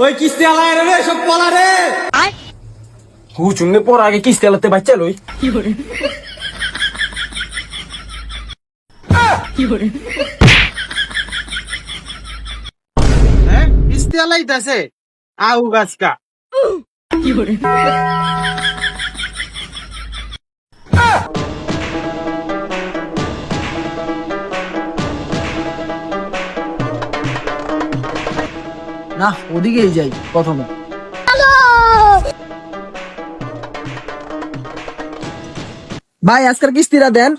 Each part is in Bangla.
ওই কিস্তি আলায় রে সব পলা রে হুচুঙ্গে পর আগে কিস্তি আলাতে বাচ্চা লই হ্যাঁ কিস্তি আলাইতাছে আউ গাছকা না ওদিকেই যাই প্রথমে। ভাই আজকের কিস্তিটা দেন।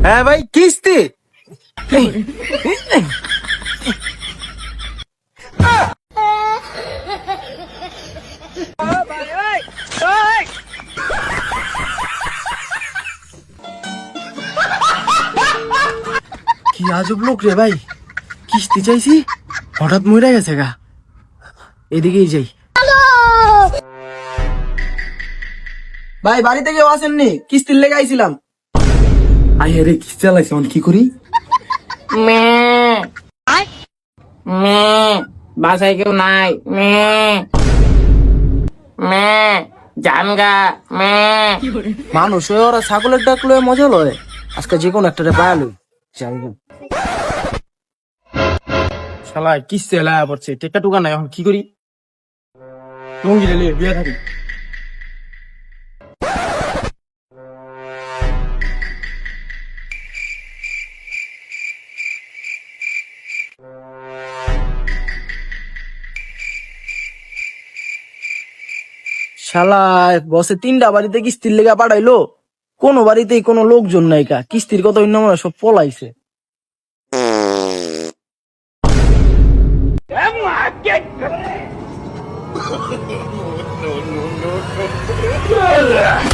হ্যাঁ ভাই কিস্তি কি আজব লোক রে ভাই, কিস্তি চাইছি হঠাৎ মরে গেছে গা। এদিকেই যাই। ভাই বাড়িতে কেউ আসেননি? কিস্তির লেগে আইছিলাম। আই রে কিস্তি আলাইছে অন কি করি বাসায় কেউ নাই জানগা মানুষ হয়ে ওরা ছাগলের ডাক লয়ে মজা লয়। আজকে যে কোনো একটা পায়ালো যাই গো। শালা কিস্তি আলায়া পড়ছে টেকা টুকা নাই এখন কি করি লঙ্গি লে বিয়া থাকি শালা বসে 3টা বাড়িতে কিস্তির লেগা পাঠাইলো, কোনো বাড়িতেই কোনো লোকজন নাই কা। কিস্তির কথা অন্য মনে হয় সব পলাইছে। No.